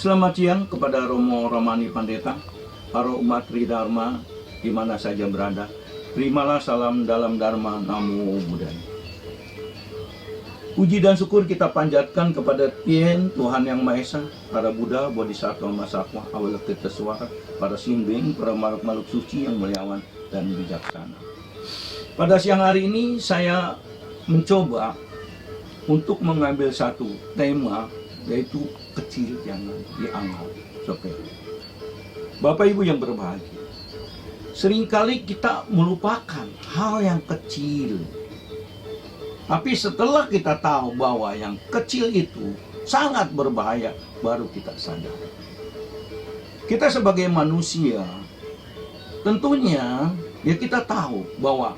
Selamat siang kepada Romo Romani Pandeta, para umat Tridharma di mana saja berada. Terimalah salam dalam Dharma, Namo Buddhaya. Puji dan syukur kita panjatkan kepada Tien, Tuhan Yang Maha Esa, para Buddha, Bodhisattva, Masatwa, Avalokiteswara, para simbing, para makhluk-makhluk suci yang muliawan dan bijaksana. Pada siang hari ini saya mencoba untuk mengambil satu tema, yaitu kecil jangan dianggap sepele. Bapak Ibu yang berbahagia, seringkali kita melupakan hal yang kecil. Tapi setelah kita tahu bahwa yang kecil itu sangat berbahaya, baru kita sadar. Kita sebagai manusia, tentunya ya kita tahu bahwa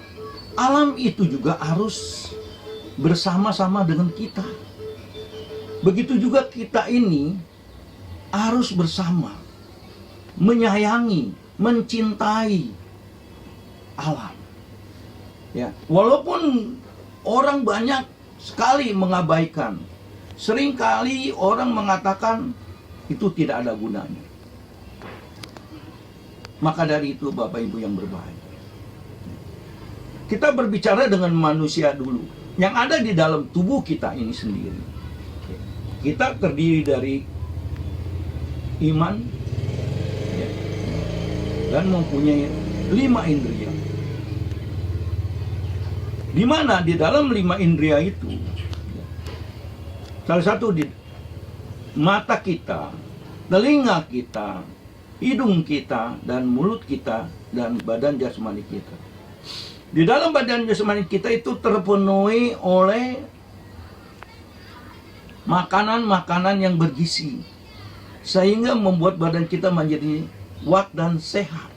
alam itu juga harus bersama-sama dengan kita. Begitu juga kita ini harus bersama, menyayangi, mencintai alam. Ya, walaupun orang banyak sekali mengabaikan, seringkali orang mengatakan itu tidak ada gunanya. Maka dari itu Bapak Ibu yang berbahagia, kita berbicara dengan manusia dulu, yang ada di dalam tubuh kita ini sendiri. Kita terdiri dari iman ya, dan mempunyai 5 indria. Di mana di dalam 5 indria itu, salah satu di mata kita, telinga kita, hidung kita, dan mulut kita, dan badan jasmani kita. Di dalam badan jasmani kita itu terpenuhi oleh makanan-makanan yang bergizi, sehingga membuat badan kita menjadi kuat dan sehat.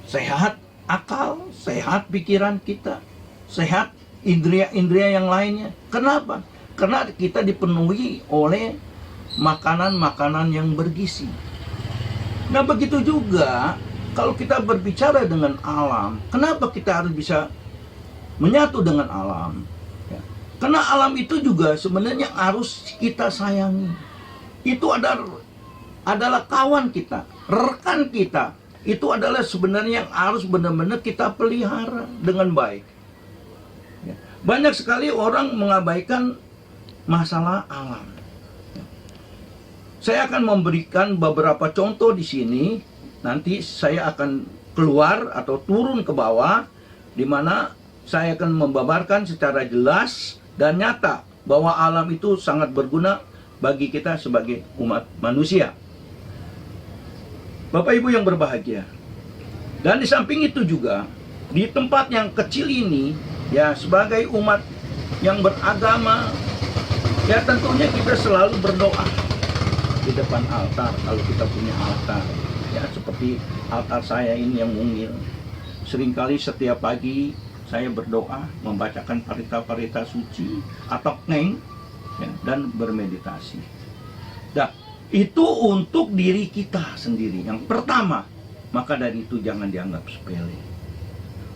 Sehat akal, sehat pikiran kita, sehat indria-indria yang lainnya. Kenapa? Karena kita dipenuhi oleh makanan-makanan yang bergizi. Nah, begitu juga kalau kita berbicara dengan alam, kenapa kita harus bisa menyatu dengan alam? Karena alam itu juga sebenarnya harus kita sayangi. Itu adalah kawan kita, rekan kita. Itu adalah sebenarnya yang harus benar-benar kita pelihara dengan baik. Banyak sekali orang mengabaikan masalah alam. Saya akan memberikan beberapa contoh di sini. Nanti saya akan keluar atau turun ke bawah, di mana saya akan membabarkan secara jelas dan nyata bahwa alam itu sangat berguna bagi kita sebagai umat manusia. Bapak Ibu yang berbahagia, dan di samping itu juga di tempat yang kecil ini, ya sebagai umat yang beragama, ya tentunya kita selalu berdoa di depan altar. Kalau kita punya altar, ya seperti altar saya ini yang mungil, seringkali setiap pagi saya berdoa, membacakan parita-parita suci atau ngeng, ya, dan bermeditasi. Nah, itu untuk diri kita sendiri. Yang pertama, maka dari itu jangan dianggap sepele.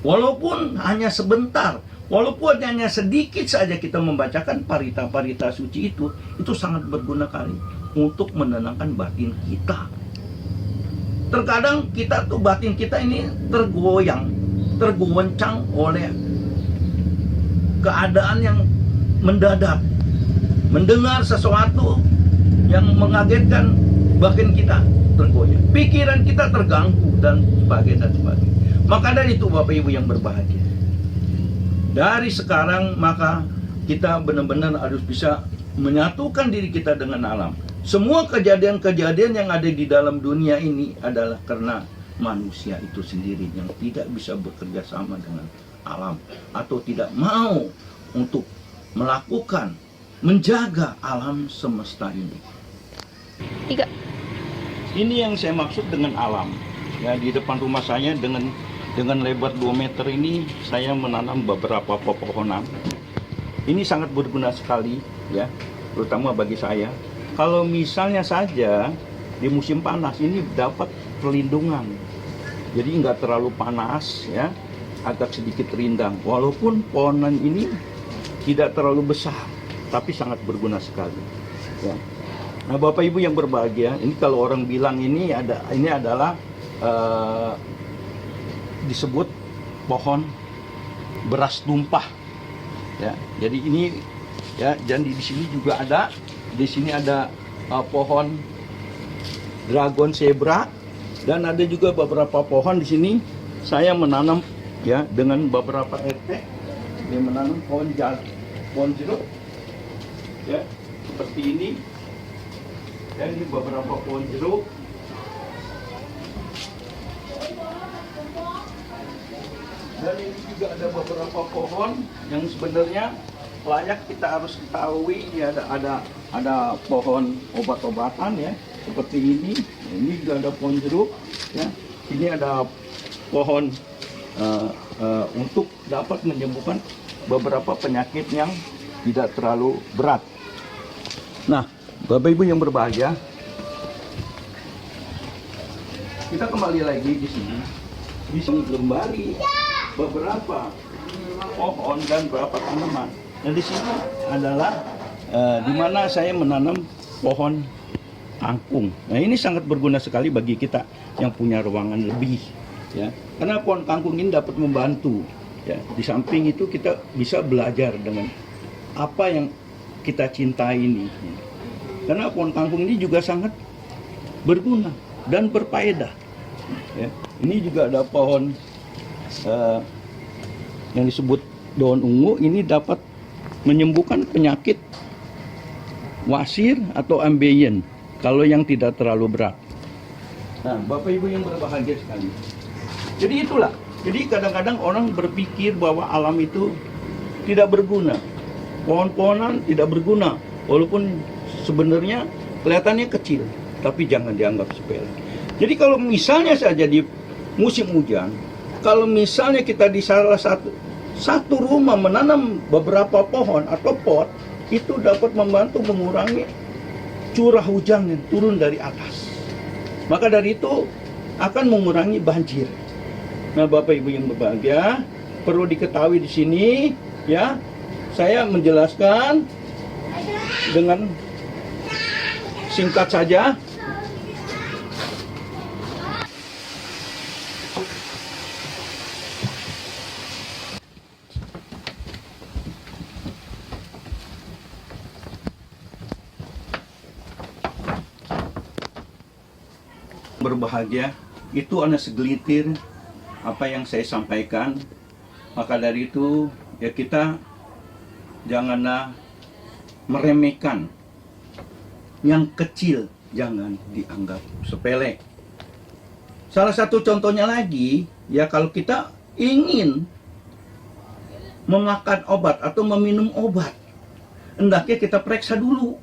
Walaupun hanya sebentar, walaupun hanya sedikit saja kita membacakan parita-parita suci itu sangat berguna kali untuk menenangkan batin kita. Terkadang kita tuh batin kita ini tergoncang oleh keadaan yang mendadak, mendengar sesuatu yang mengagetkan, batin kita tergoyang, pikiran kita terganggu, dan sebagainya. Maka dari itu Bapak Ibu yang berbahagia, dari sekarang maka kita benar-benar harus bisa menyatukan diri kita dengan alam. Semua kejadian-kejadian yang ada di dalam dunia ini adalah karena manusia itu sendiri yang tidak bisa bekerja sama dengan alam, atau tidak mau untuk melakukan menjaga alam semesta ini. 3. Ini yang saya maksud dengan alam. Ya, di depan rumah saya dengan lebar 2 meter ini saya menanam beberapa pepohonan. Ini sangat berguna sekali ya, terutama bagi saya. Kalau misalnya saja di musim panas ini dapat perlindungan. Jadi nggak terlalu panas ya, agak sedikit rindang. Walaupun pohonan ini tidak terlalu besar, tapi sangat berguna sekali. Ya. Nah, Bapak Ibu yang berbahagia, ini kalau orang bilang ini adalah disebut pohon beras tumpah. Ya, jadi ini ya, dan di sini juga ada, di sini ada pohon dragon zebra, dan ada juga beberapa pohon di sini. Saya menanam ya dengan beberapa RT, dia menanam pohon jeruk, ya seperti ini. Dan ini beberapa pohon jeruk. Dan ini juga ada beberapa pohon yang sebenarnya layak kita harus ketahui. Ini ada pohon obat-obatan ya, seperti ini. Ini juga ada pohon jeruk ya. Ini ada pohon untuk dapat menyembuhkan beberapa penyakit yang tidak terlalu berat. Nah, Bapak Ibu yang berbahagia, kita kembali lagi di sini. Bisa mengembali beberapa pohon dan beberapa tanaman. Dan di sini adalah di mana saya menanam pohon kangkung. Nah, ini sangat berguna sekali bagi kita yang punya ruangan lebih, ya. Karena pohon kangkung ini dapat membantu, ya. Di samping itu kita bisa belajar dengan apa yang kita cintai ini. Karena pohon kangkung ini juga sangat berguna dan berfaedah. Ya. Ini juga ada pohon yang disebut daun ungu. Ini dapat menyembuhkan penyakit wasir atau ambeien kalau yang tidak terlalu berat. Nah, Bapak Ibu yang berbahagia sekali. Jadi itulah. Jadi kadang-kadang orang berpikir bahwa alam itu tidak berguna. Pohon-pohonan tidak berguna, walaupun sebenarnya kelihatannya kecil, tapi jangan dianggap sepele. Jadi kalau misalnya saja di musim hujan, kalau misalnya kita di salah satu rumah menanam beberapa pohon atau pot, itu dapat membantu mengurangi curah hujan yang turun dari atas. Maka dari itu akan mengurangi banjir. Nah, Bapak Ibu yang berbahagia, perlu diketahui di sini ya, saya menjelaskan dengan singkat saja. Berbahagia itu hanya segelintir apa yang saya sampaikan. Maka dari itu ya, kita janganlah meremehkan yang kecil, jangan dianggap sepele. Salah satu contohnya lagi ya, kalau kita ingin memakan obat atau meminum obat, hendaknya kita periksa dulu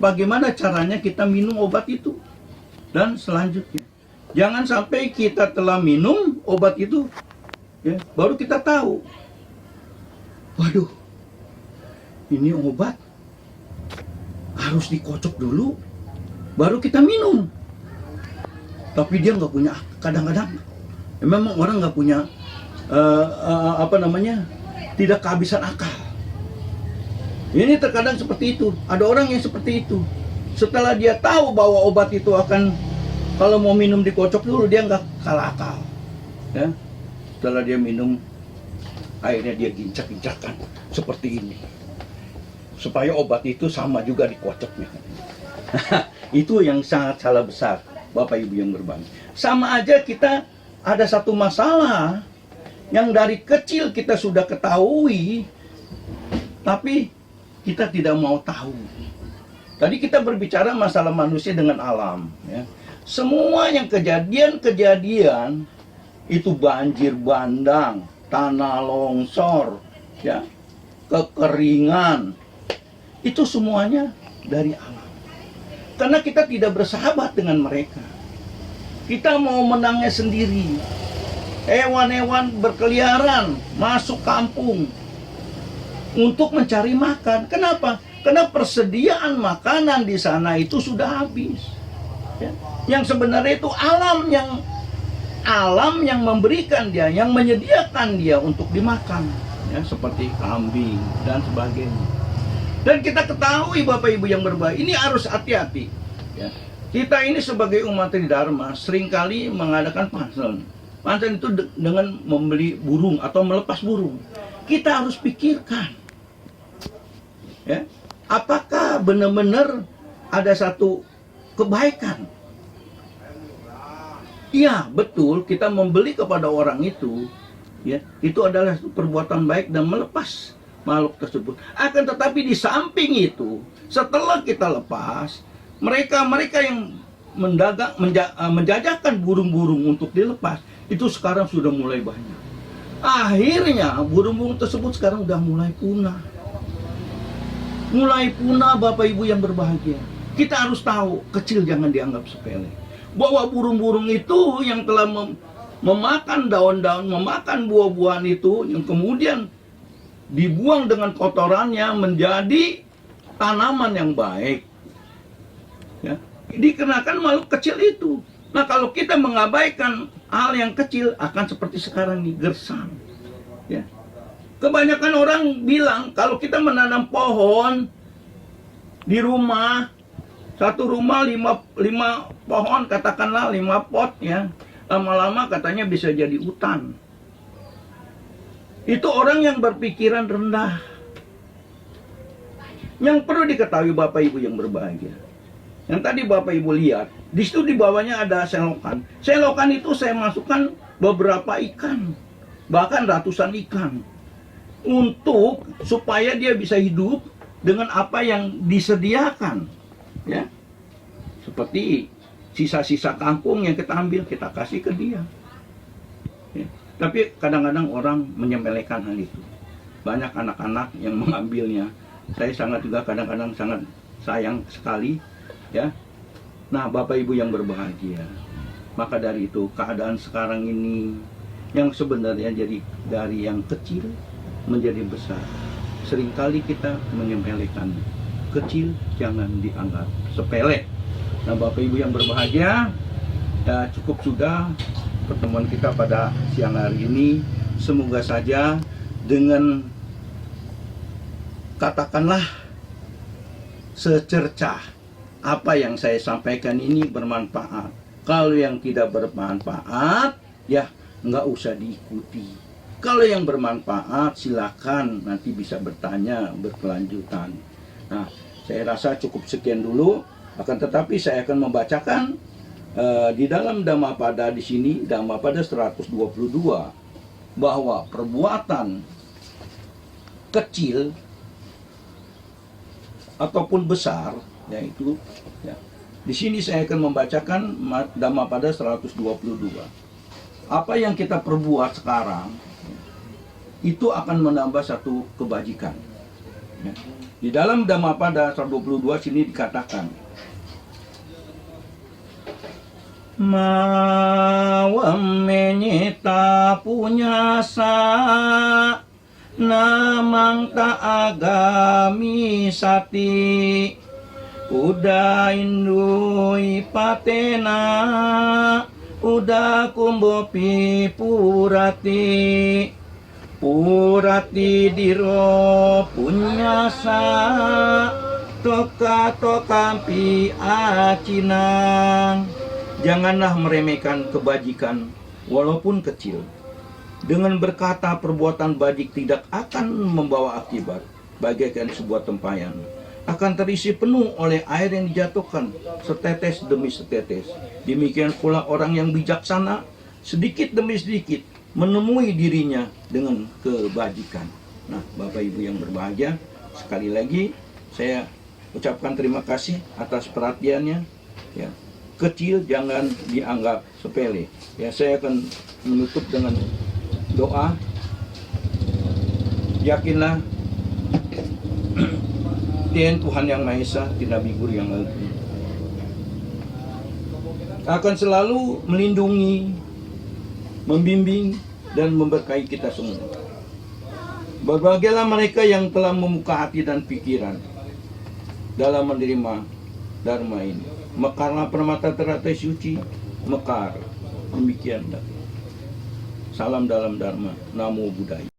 bagaimana caranya kita minum obat itu. Dan selanjutnya, jangan sampai kita telah minum obat itu ya, baru kita tahu, waduh, ini obat harus dikocok dulu baru kita minum. Tapi dia nggak punya, kadang-kadang memang orang nggak punya tidak kehabisan akal. Ini terkadang seperti itu. Ada orang yang seperti itu. Setelah dia tahu bahwa obat itu akan, kalau mau minum dikocok dulu, dia nggak kalah akal. Ya. Setelah dia minum, akhirnya dia gincak-gincakan seperti ini. Supaya obat itu sama juga dikocoknya. Itu yang sangat salah besar, Bapak Ibu yang berbahagia. Sama aja kita ada satu masalah yang dari kecil kita sudah ketahui, tapi kita tidak mau tahu. Tadi kita berbicara masalah manusia dengan alam. Ya. Semua yang kejadian-kejadian itu banjir bandang, tanah longsor, ya, kekeringan. Itu semuanya dari alam. Karena kita tidak bersahabat dengan mereka. Kita mau menangnya sendiri. Hewan-hewan berkeliaran masuk kampung untuk mencari makan. Kenapa? Karena persediaan makanan di sana itu sudah habis. Ya. Yang sebenarnya itu alam yang memberikan dia, yang menyediakan dia untuk dimakan, ya, seperti kambing dan sebagainya. Dan kita ketahui Bapak Ibu yang berbahagia, ini harus hati-hati. Ya. Kita ini sebagai umat Tridharma seringkali mengadakan pansen. Pansen itu dengan membeli burung atau melepas burung. Kita harus pikirkan, ya, apakah benar-benar ada satu kebaikan. Iya, betul, kita membeli kepada orang itu, ya, itu adalah perbuatan baik dan melepas makhluk tersebut. Akan tetapi di samping itu, setelah kita lepas, mereka yang menjajakan burung-burung untuk dilepas, itu sekarang sudah mulai banyak. Akhirnya burung-burung tersebut sekarang sudah mulai punah. Mulai punah Bapak Ibu yang berbahagia. Kita harus tahu, kecil jangan dianggap sepele. Bahwa burung-burung itu yang telah memakan daun-daun, memakan buah-buahan itu, yang kemudian dibuang dengan kotorannya menjadi tanaman yang baik, ya, dikenakan makhluk kecil itu. Nah, kalau kita mengabaikan hal yang kecil, akan seperti sekarang nih, gersang, ya. Kebanyakan orang bilang kalau kita menanam pohon di rumah, satu rumah 5 pohon, katakanlah 5 pot, ya, lama-lama katanya bisa jadi hutan. Itu orang yang berpikiran rendah. Yang perlu diketahui Bapak Ibu yang berbahagia, yang tadi Bapak Ibu lihat, di situ di bawahnya ada selokan. Selokan itu saya masukkan beberapa ikan, bahkan ratusan ikan, untuk supaya dia bisa hidup dengan apa yang disediakan, ya. Seperti sisa-sisa kangkung yang kita ambil, kita kasih ke dia, ya. Tapi kadang-kadang orang menyepelekan hal itu. Banyak anak-anak yang mengambilnya. Saya juga kadang-kadang sangat sayang sekali, ya. Nah, Bapak Ibu yang berbahagia, maka dari itu keadaan sekarang ini yang sebenarnya jadi dari yang kecil menjadi besar. Seringkali kita menyepelekan. Kecil jangan dianggap sepele. Nah, Bapak Ibu yang berbahagia, ya cukup sudah pertemuan kita pada siang hari ini. Semoga saja dengan katakanlah secercah apa yang saya sampaikan ini bermanfaat. Kalau yang tidak bermanfaat, ya nggak usah diikuti. Kalau yang bermanfaat, silakan nanti bisa bertanya berkelanjutan. Nah, saya rasa cukup sekian dulu. Akan tetapi saya akan membacakan di dalam Dhammapada di sini, Dhammapada 122, bahwa perbuatan kecil ataupun besar, yaitu, ya, di sini saya akan membacakan Dhammapada 122. Apa yang kita perbuat sekarang, itu akan menambah satu kebajikan. Ya. Di dalam Dhammapada 122 sini dikatakan, mawam menyita punya sa namang ta agami sati uda indui patena uda kumbopi purati diro punya sa toka tokampi acinang. Janganlah meremehkan kebajikan walaupun kecil. Dengan berkata perbuatan bajik tidak akan membawa akibat, bagaikan sebuah tempayan. Akan terisi penuh oleh air yang dijatuhkan, setetes demi setetes. Demikian pula orang yang bijaksana, sedikit demi sedikit menemui dirinya dengan kebajikan. Nah, Bapak Ibu yang berbahagia, sekali lagi saya ucapkan terima kasih atas perhatiannya, ya. Kecil jangan dianggap sepele. Ya, saya akan menutup dengan doa. Yakinlah Tuhan Yang Maha Esa, Nabi Guru yang agung, akan selalu melindungi, membimbing, dan memberkahi kita semua. Berbahagialah mereka yang telah membuka hati dan pikiran dalam menerima Dharma ini. Mekarlah permata teratai suci, mekar. Demikian. Salam dalam Dharma. Namo Buddhaya.